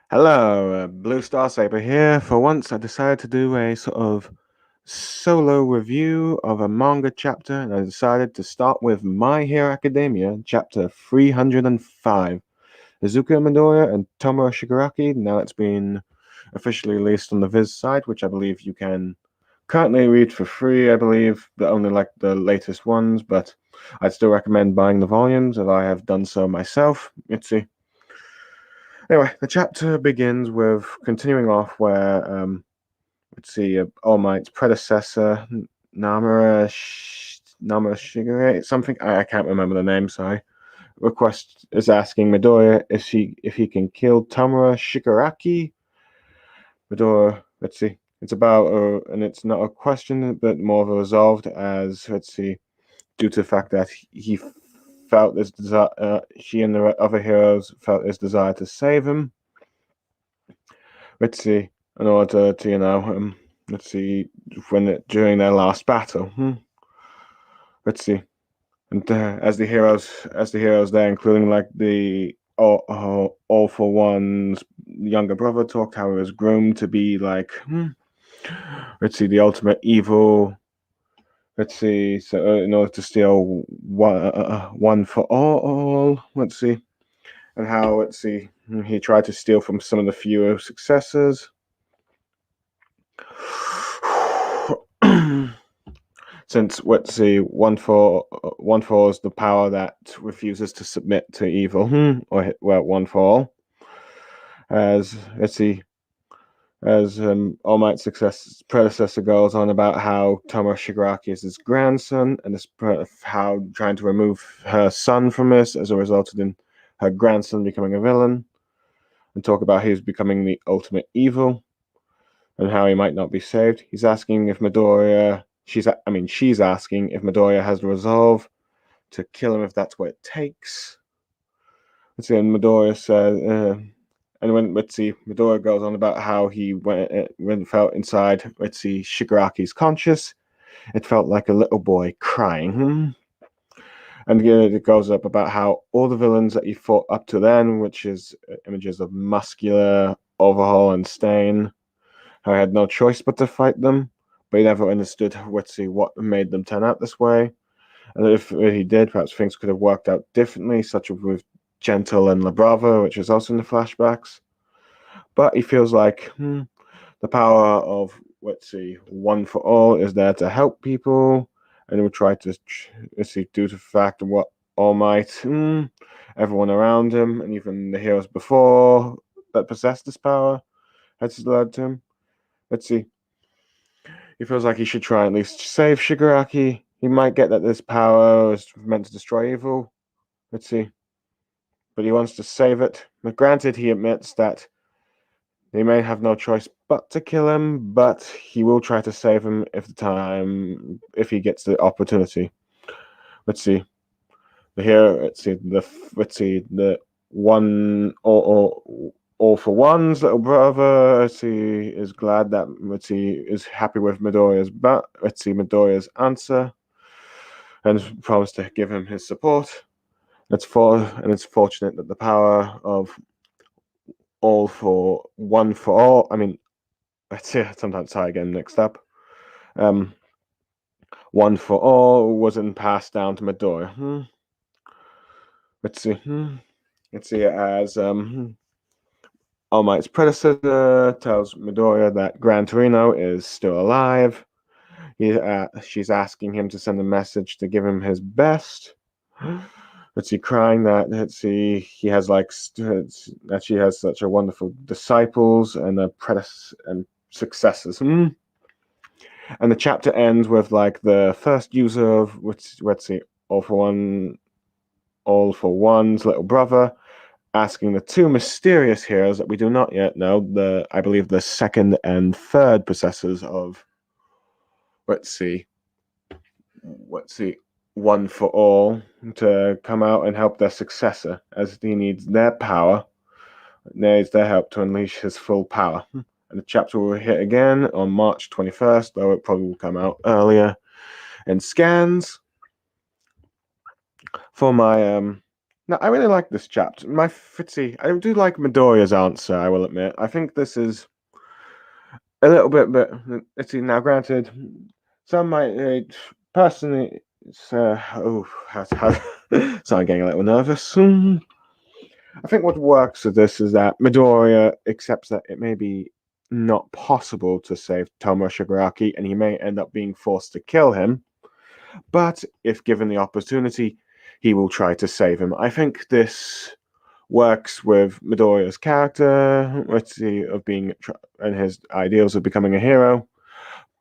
Hello, Blue Star Saber here. For once, I decided to do a sort of solo review of a manga chapter, and I decided to start with My Hero Academia, chapter 305. Izuku Midoriya and Tomura Shigaraki. Now it's been officially released on the Viz site, which I believe you can currently read for free. I believe, but only like the latest ones, but I'd still recommend buying the volumes if I have done so myself. Let's see. Anyway, the chapter begins with continuing off where, let's see, All Might's predecessor, Namura Shigure, something, I can't remember the name, sorry. Request is asking Midoriya if he can kill Tomura Shigaraki. Midoriya, let's see, it's about, and it's not a question, but more of a resolved as, let's see, due to the fact that he felt this desire, she and the other heroes felt this desire to save him. Let's see, in order to, let's see, during their last battle. Let's see, and as the heroes there, including like the all for one's younger brother, talked how he was groomed to be like, let's see, the ultimate evil. Let's see, so in order to steal one for all, let's see, and how let's see, he tried to steal from some of the fewer successors. Since let's see, one for is the power that refuses to submit to evil, or well, one for all. As let's see, as All Might's predecessor goes on about how Tomura Shigaraki is his grandson, and this how trying to remove her son from this has resulted in her grandson becoming a villain, and talk about he's becoming the ultimate evil, and how he might not be saved. He's asking if Midoriya. She's asking if Midoriya has the resolve to kill him if that's what it takes. Let's see, and Midoriya says, and when let's see, Midoriya goes on about how he when felt inside. Let's see, Shigaraki's conscious. It felt like a little boy crying. And it goes up about how all the villains that he fought up to then, which is images of Muscular, Overhaul, and Stain, how he had no choice but to fight them, but he never understood what made them turn out this way. And if he did, perhaps things could have worked out differently, such as with Gentle and La Brava, which is also in the flashbacks. But he feels like the power of, one for all is there to help people, and he will try to, due to the fact of what All Might, everyone around him, and even the heroes before that possessed this power, has led to him. Let's see. He feels like he should try at least save Shigaraki. He might get that this power is meant to destroy evil. Let's see. But he wants to save it. But granted, he admits that they may have no choice but to kill him, but he will try to save him if he gets the opportunity. Let's see. The one all for one's little brother. Let's see, is glad that is happy with Midoriya's Midoriya's answer, and promised to give him his support. It's fortunate that the power of all for one for all. I mean, sometimes I get mixed up. One for all wasn't passed down to Midoriya. Let's see. Let's see. As All Might's predecessor tells Midoriya that Gran Torino is still alive. She's asking him to send a message to give him his best. Let's see, crying that he has that she has such a wonderful disciples and successors. And the chapter ends with like the first user of all for one's little brother asking the two mysterious heroes that we do not yet know, I believe the second and third possessors of let's see one for all, to come out and help their successor, as he needs their power, needs their help to unleash his full power. And the chapter will hit again on March 21st, though it probably will come out earlier in scans. For my Now, I really like this chapter. I do like Midoriya's answer, I will admit. I think this is a little bit, but Fitzy, now granted, some might, personally, it's, sorry, I'm getting a little nervous. I think what works with this is that Midoriya accepts that it may be not possible to save Tomura Shigaraki, and he may end up being forced to kill him. But if given the opportunity, he will try to save him. I think this works with Midoriya's character, of being and his ideals of becoming a hero,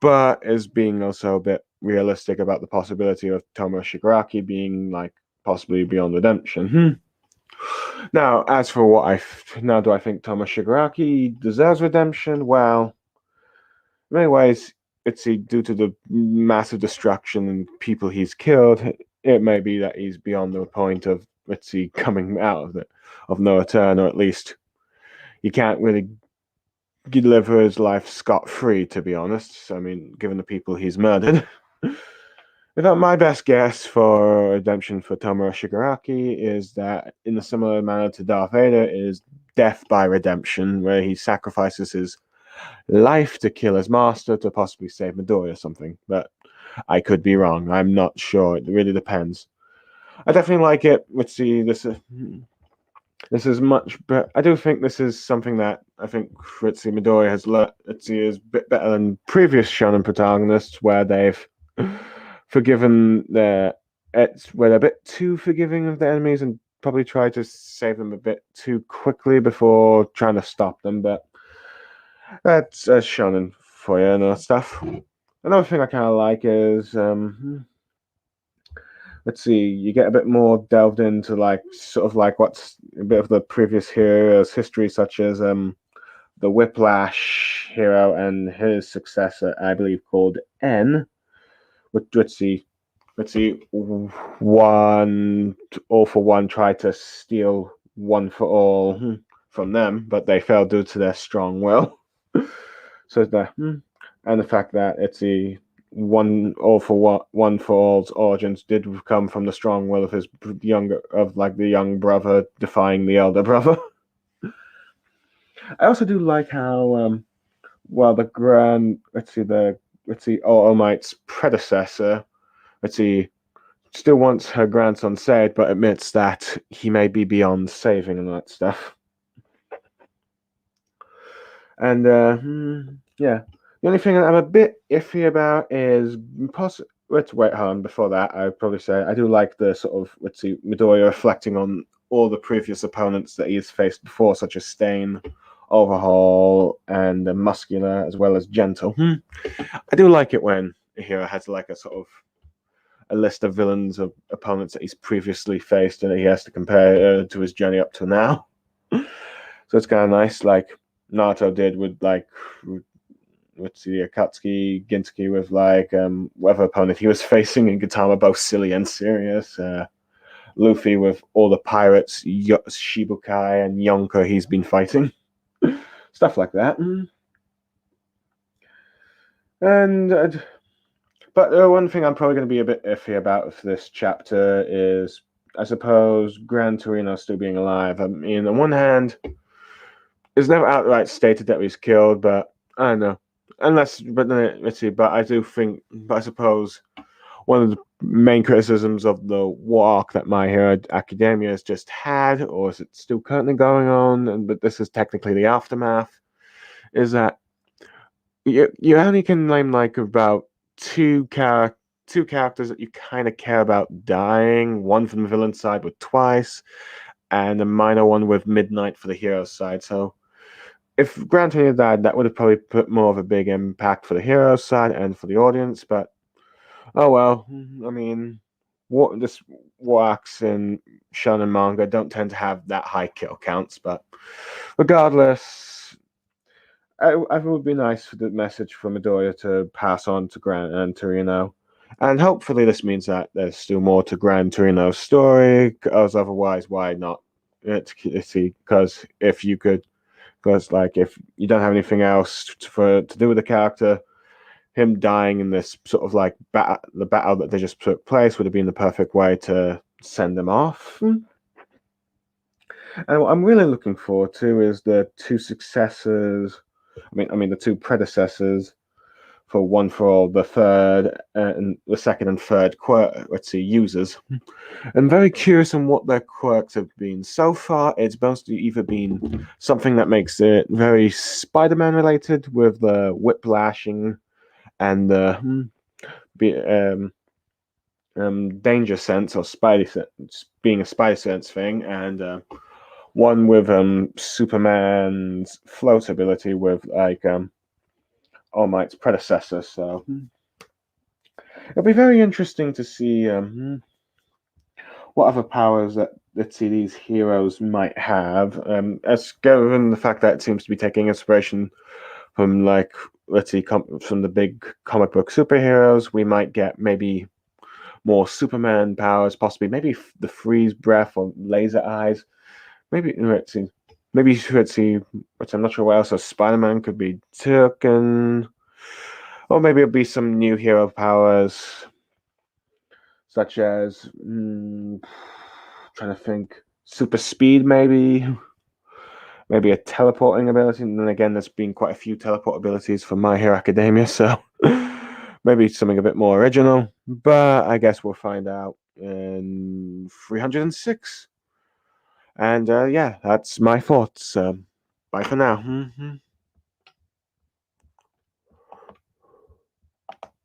but is being also a bit realistic about the possibility of Tomura Shigaraki being like possibly beyond redemption. Now, as for do I think Tomura Shigaraki deserves redemption? Well, in many ways, due to the massive destruction and people he's killed, it may be that he's beyond the point of coming out of it of no return, or at least he can't really live his life scot free. To be honest, I mean, given the people he's murdered. In fact, my best guess for redemption for Tomura Shigaraki is that, in a similar manner to Darth Vader, is death by redemption, where he sacrifices his life to kill his master to possibly save Midori or something. But I could be wrong. I'm not sure. It really depends. I definitely like it. Let's see. This is much better. I do think this is something that I think Fritzy Midori has learned. Is a bit better than previous shonen protagonists, where they've forgiven where they're a bit too forgiving of their enemies and probably try to save them a bit too quickly before trying to stop them. But that's shonen for you and all that stuff. Another thing I kind of like is let's see, you get a bit more delved into like sort of like what's a bit of the previous hero's history, such as the Whiplash hero and his successor, I believe, called N. Let's see, one All for One tried to steal One for All from them, but they failed due to their strong will. So and the fact that One for All's origins did come from the strong will of his the young brother defying the elder brother. I also do like how the All Might's predecessor, still wants her grandson saved, but admits that he may be beyond saving and that stuff. And yeah, the only thing I'm a bit iffy about is let's wait on before that. I'd probably say I do like the sort of Midoriya reflecting on all the previous opponents that he's faced before, such as Stain, Overhaul, and Muscular, as well as Gentle. I do like it when a hero has like a sort of a list of villains of opponents that he's previously faced and that he has to compare to his journey up to now. So it's kind of nice, like Naruto did with like Akatsuki, Gintoki with like whatever opponent he was facing in Gintama, both silly and serious. Luffy with all the pirates, Shibukai and Yonko he's been fighting. Stuff like that. And but one thing I'm probably going to be a bit iffy about for this chapter is, I suppose, Gran Torino still being alive. I mean, on one hand, it's never outright stated that he's killed, but I don't know. Let's see. But I do think, but I suppose one of the main criticisms of the war arc that My Hero Academia has just had, or is it still currently going on? But this is technically the aftermath. Is that you only can name like about two characters that you kind of care about dying. One from the villain side with Twice, and a minor one with Midnight for the hero side. So if Gran Torino died, that would have probably put more of a big impact for the hero side and for the audience. But oh well. I mean, this war arcs in shonen manga don't tend to have that high kill counts. But regardless, it would be nice for the message from Midoriya to pass on to Gran Torino. And hopefully this means that there's still more to Gran Torino's story, because otherwise, why not? Because if you could, because like if you don't have anything else to do with the character, him dying in this sort of like the battle that they just took place would have been the perfect way to send him off. And what I'm really looking forward to is the two successors. I mean the two predecessors for One for All, the third and the second and third quirk. Let's see, users. I'm very curious on what their quirks have been. So far, it's mostly either been something that makes it very Spider-Man related with the whiplashing and the be, danger sense or Spidey sense, being a Spidey sense thing, and one with Superman's float ability with like All Might's predecessor. So it'll be very interesting to see what other powers that let's see these heroes might have. As given the fact that it seems to be taking inspiration from like let's see from the big comic book superheroes, we might get maybe more Superman powers, possibly maybe the freeze breath or laser eyes. Maybe let's see. Maybe let's see. Which I'm not sure what else. So Spider-Man could be taken, or maybe it'll be some new hero powers, such as trying to think, super speed, maybe a teleporting ability. And then again, there's been quite a few teleport abilities for My Hero Academia, so maybe something a bit more original. But I guess we'll find out in 306. And yeah, that's my thoughts. Bye for now.